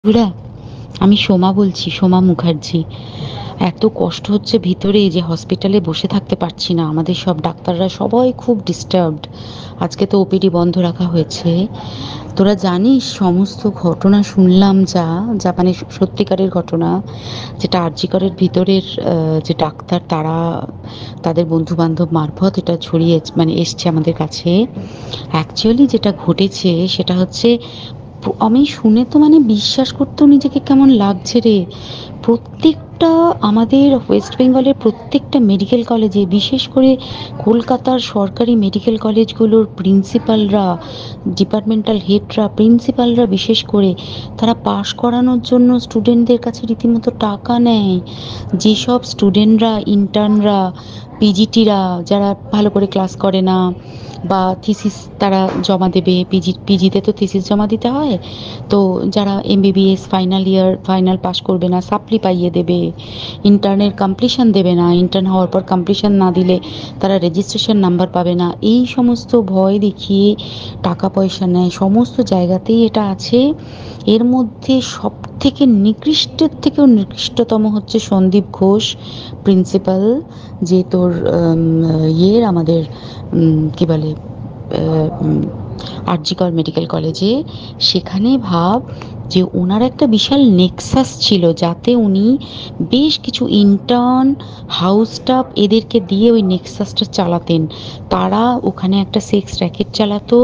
বন্ধুরা, আমি সোমা বলছি, সোমা মুখার্জি। এত কষ্ট হচ্ছে ভিতরে যে হসপিটালে বসে থাকতে পারছি না। আমাদের সব ডাক্তাররা সবাই খুব ডিস্টার্বড। আজকে তো ওপিডি বন্ধ রাখা হয়েছে। তোরা জানিস সমস্ত ঘটনা শুনলাম, যা যা মানে সত্যিকারের ঘটনা, যেটা আরজি করের ভিতরের যে ডাক্তার তারা তাদের বন্ধু বান্ধব মারফত এটা ছড়িয়ে মানে এসছে আমাদের কাছে। অ্যাকচুয়ালি যেটা ঘটেছে সেটা হচ্ছে, আমি শুনে তো মানে বিশ্বাস করতেও নিজেকে কেমন লাগছে রে। প্রত্যেকটা আমাদের ওয়েস্ট বেঙ্গলের প্রত্যেকটা মেডিকেল কলেজে, বিশেষ করে কলকাতার সরকারি মেডিকেল কলেজগুলোর প্রিন্সিপালরা, ডিপার্টমেন্টাল হেডরা, প্রিন্সিপালরা বিশেষ করে, তারা পাশ করানোর জন্য স্টুডেন্টদের কাছে রীতিমতো টাকা নেয়। যেসব স্টুডেন্টরা, ইন্টার্নরা, পিজিটিরা যারা ভালো করে ক্লাস করে না বা থিসিস তারা জমা দেবে, পিজিতে তো থিসিস জমা দিতে হয়। তো যারা MBBS final year final pass করবে না, সাপ্লি পাইয়ে দেবে। ইন্টার্নের কমপ্লিশন দেবে না, ইন্টার্ন হওয়ার পর কমপ্লিশন না দিলে তারা রেজিস্ট্রেশন নাম্বার পাবে না, এই সমস্ত ভয় দেখিয়ে টাকা পয়সা নেয়। সমস্ত জায়গাতেই এটা আছে। এর মধ্যে সব থেকে নিকৃষ্টের থেকেও নিকৃষ্টতম হচ্ছে সন্দীপ ঘোষ, প্রিন্সিপাল, যে তোর আমাদের কি বলে, আরজি কর মেডিকেল কলেজে। সেখানে ভাব যে ওনার একটা বিশাল নেক্সাস ছিল, যাতে উনি বেশ কিছু ইন্টার্ন, হাউস স্টাফ এদেরকে দিয়ে ওই নেক্সাসটা চালাতেন। তারা ওখানে একটা সেক্স র্যাকেট চালাতো,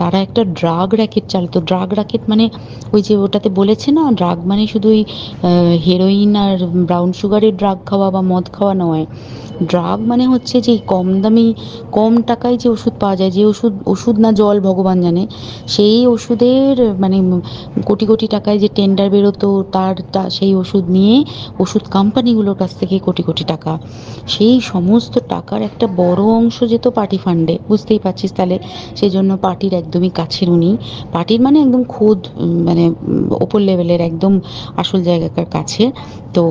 তারা একটা ড্রাগ র্যাকেট চালাতো। ড্রাগ র্যাকেট মানে ওই যে ওটাতে বলেছে না, ড্রাগ মানে শুধু ওই হেরোইন আর ব্রাউন সুগারের ড্রাগ খাওয়া বা মদ খাওয়া নয়। ড্রাগ মানে হচ্ছে যে কম দামি, কম টাকায় যে ওষুধ পাওয়া যায়, যে ওষুধ, ওষুধ না জল ভগবান জানে, সেই ওষুধের মানে কোটি কোটি টাকায় যে টেন্ডার বেরোতো, সেই ওষুধ নিয়ে ওষুধ কোম্পানিগুলোর কাছ থেকে কোটি কোটি টাকা, সেই সমস্ত টাকার একটা বড় অংশ যেত পার্টি ফান্ডে। বুঝতেই পারছিস তাহলে। সেই জন্য পার্টির একদমই কাছের উনি, পার্টির মানে একদম খোদ মানে ওপর লেভেলের একদম আসল জায়গাকার কাছে। তো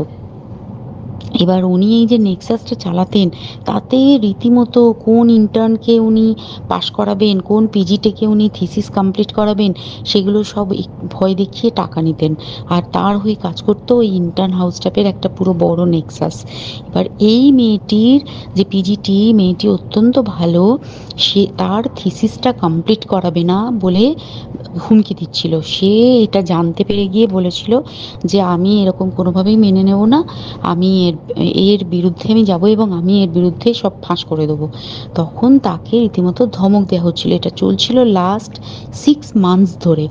এবার উনি এই যে নেক্সাসটা চালাতেন, তাতে রীতিমতো কোন ইন্টার্নকে উনি পাশ করাবেন, কোন পিজিটিকে উনি থিসিস কমপ্লিট করাবেন, সেগুলো সব ভয় দেখিয়ে টাকা নিতেন। আর তার হয়ে কাজ করতো ওই ইন্টার্ন হাউস স্টাফের একটা পুরো বড় নেক্সাস। এবার এই মেয়েটির, যে পিজিটি মেয়েটি অত্যন্ত ভালো, সে তার থিসিসটা কমপ্লিট করাবে না বলে হুমকি দিচ্ছিল। সে এটা জানতে পেরে গিয়ে বলেছিল যে আমি এরকম কোনোভাবেই মেনে নেব না, আমি এর এর বিরুদ্ধে আমি যাব এবং আমি এর বিরুদ্ধে সব ফাঁস করে দেবো। তখন তাকে রীতিমতো ধমক দেওয়া হচ্ছিল। এটা চলছিল লাস্ট 6 মান্থস ধরে।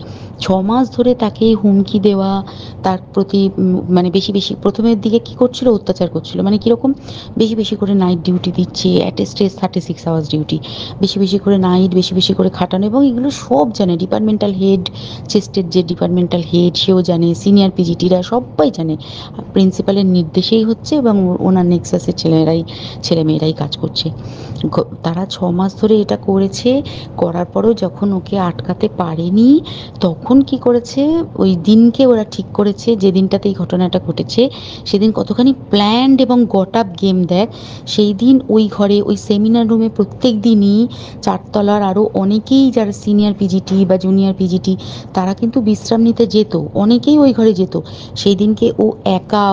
6 মাস ধরে তাকে হুমকি দেওয়া, তার প্রতি মানে বেশি বেশি প্রথমের দিকে কি করছিল, অত্যাচার করছিল। মানে কিরকম, বেশি বেশি করে নাইট ডিউটি দিচ্ছে, at a stress 36 hours duty, বেশি বেশি করে নাইট, বেশি বেশি করে খাটানো। এবং এগুলো সব জানে ডিপার্টমেন্টাল হেড, চেস্টের যে ডিপার্টমেন্টাল হেড সেও জানে, সিনিয়র পিজিটিরা সবাই জানে। প্রিন্সিপালের নির্দেশেই হচ্ছে এবং ওনার নেক্সাসের ছেলেমেয়েরাই কাজ করছে। তারা 6 মাস ধরে এটা করেছে। করার পরেও যখন ওকে আটকাতে পারেনি, তখন কি করেছে, ওই দিনকে ওরা ঠিক করেছে, যে দিনটাতে এই ঘটনাটা ঘটেছে, সেদিন কতখানি প্ল্যান্ড এবং গট আপ গেম দেখ। সেই দিন ওই ঘরে, ওই সেমিনার রুমে প্রত্যেক দিনই চারতলার আরও অনেকেই যারা সিনিয়র পিজিটি বা জুনিয়র পিজিটি, তারা কিন্তু বিশ্রাম নিতে যেত, অনেকেই ওই ঘরে যেত। সেই দিনকে ও একা,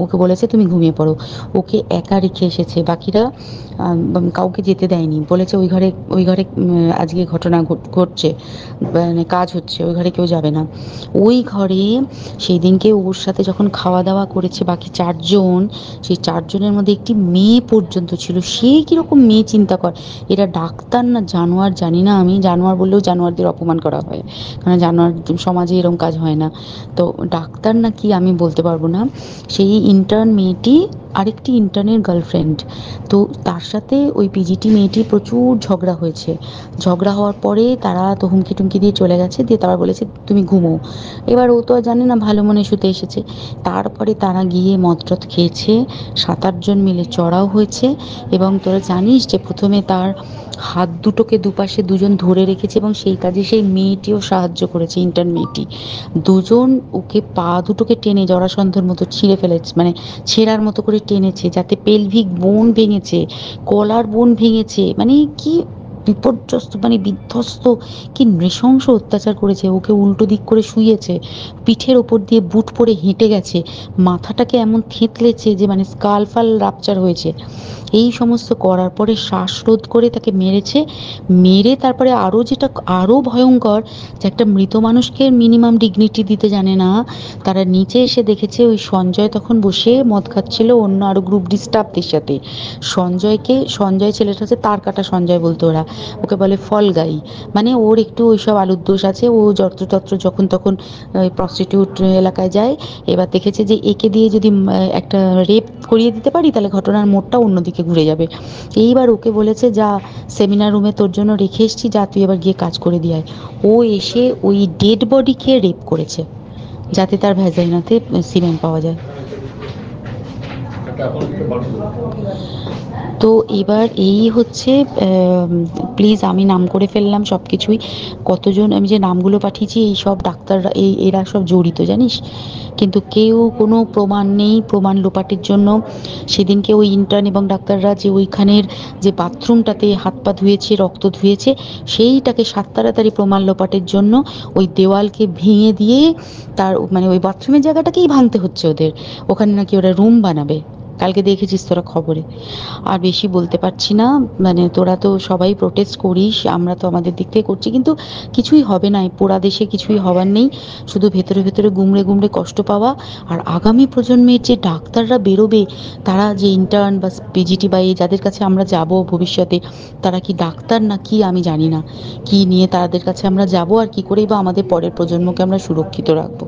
ওকে বলেছে তুমি ঘুমিয়ে পড়ো। ওকে একা রেখে এসেছে, বাকিরা কাউকে যেতে দেয়নি। বলেছে ওই ঘরে আজকে ঘটনা ঘটছে, মানে কাজ হচ্ছে, ওই ঘরে কেউ যাবে না। ওই ঘরে সেই দিনকে ওর সাথে যখন খাওয়া দাওয়া করেছে বাকি 4 জন, সেই 4 জনের মধ্যে একটি মেয়ে পর্যন্ত ছিল। সে কিরকম মেয়ে চিন্তা কর। এরা ডাক্তার না জানোয়ার জানি না, আমি জানোয়ার বললেও জানোয়ারদের অপমান করা হয়, কারণ জানোয়ার সমাজে এরকম কাজ হয় না। তো ডাক্তার না কি আমি বলতে পারবো না। সেই ইন্টার্ন মেয়েটি আরেকটি ইন্টার্নের গার্লফ্রেন্ড। তো তার সাথে ওই পিজিটি মেয়েটি প্রচুর ঝগড়া হয়েছে। ঝগড়া হওয়ার পরে তারা তো হুমকি টুমকি দিয়ে চলে গেছে, দিয়ে তারা বলেছে তুমি ঘুমো। এবার ও তো আর জানে না, ভালো মনে শুতে এসেছে। তারপরে তারা গিয়ে মদ টদ খেয়েছে, 7-8 জন মিলে চড়াও হয়েছে। এবং তোরা জানিস যে প্রথমে তার হাত দুটোকে দুপাশে 2 জন ধরে রেখেছে, এবং সেই কাজে সেই মেয়েটিও সাহায্য করেছে, ইন্টার্ন মেয়েটি। 2 জন ওকে পা দুটোকে টেনে জরাসন্ধের মতো ছিঁড়ে ফেলেছে, মানে ছেঁড়ার মতো করে টেনেছে, যাতে পেলভিক বোন ভেঙেছে, কলার বোন ভেঙেছে। মানে কি বিপর্যস্ত মানে বিধ্বস্ত, কি নৃশংস অত্যাচার করেছে। ওকে উল্টো দিক করে শুইয়েছে, পিঠের ওপর দিয়ে বুট পরে হেঁটে গেছে, মাথাটাকে এমন থেঁতলেছে যে মানে স্কাল ফাল রাপচার হয়েছে। এই সমস্ত করার পরে শ্বাসরোধ করে তাকে মেরেছে। মেরে তারপরে আরও যেটা আরও ভয়ঙ্কর, যে একটা মৃত মানুষকে মিনিমাম ডিগনিটি দিতে জানে না, তারা নিচে এসে দেখেছে ওই সঞ্জয় তখন বসে মদ খাচ্ছিল অন্য আরো গ্রুপ ডি স্টাফদের সাথে। সঞ্জয় ছেলেটা হচ্ছে তার কাটা সঞ্জয় বলতো ওরা, ওকে বলে ফল গাই। মানে ওর একটু ওইসব আলুর দোষ আছে, ও যত্রতত্র যখন তখন প্রস্টিটিউট এলাকায় যায়। এবার দেখেছে যে একে দিয়ে যদি একটা রেপ করিয়ে দিতে পারি তাহলে ঘটনার মোড়টা অন্যদিকে ঘুরে যাবে। এইবার ওকে বলেছে, যা সেমিনার রুমে তোর জন্য রেখে এসছি, যা তুই এবার গিয়ে কাজ করে দিয়ে আয়। ও এসে ওই ডেড বডিকে রেপ করেছে যাতে তার ভ্যাজাইনাতে সিমেন্ট পাওয়া যায়। তো এবার এই হচ্ছে, প্লিজ আমি নাম করে ফেললাম সব কিছুই। কতজন আমি যে নামগুলো পাঠিয়েছি এই সব ডাক্তাররা, এরা সব জড়িত জানিস, কিন্তু কেউ কোনো প্রমাণ নেই। প্রমাণ লোপাটের জন্য সেদিনকে ওই ইন্টার্ন এবং ডাক্তাররা যে ওইখানের যে বাথরুমটাতে হাত পা ধুয়েছে, রক্ত ধুয়েছে, সেইটাকে সাত তাড়াতাড়ি প্রমাণ লোপাটের জন্য ওই দেওয়ালকে ভেঙে দিয়ে তার মানে ওই বাথরুমের জায়গাটাকেই ভাঙতে হচ্ছে ওদের। ওখানে নাকি ওরা রুম বানাবে, কালকে দেখেছিস তোরা খবরে। আর বেশি বলতে পারছি না, মানে তোরা তো সবাই প্রোটেস্ট করিস, আমরা তো আমাদের দিক থেকে করছি, কিন্তু কিছুই হবে না। এই পোড়া দেশে কিছুই হবার নেই, শুধু ভেতরে ভেতরে গুমড়ে গুমড়ে কষ্ট পাওয়া। আর আগামী প্রজন্মের যে ডাক্তাররা বেরোবে, তারা যে ইন্টার্ন বা পিজিটি বা এই যাদের কাছে আমরা যাব ভবিষ্যতে, তারা কি ডাক্তার না কি আমি জানি না, কি নিয়ে তাদের কাছে আমরা যাব আর কি করেই বা আমাদের পরের প্রজন্মকে আমরা সুরক্ষিত রাখবো।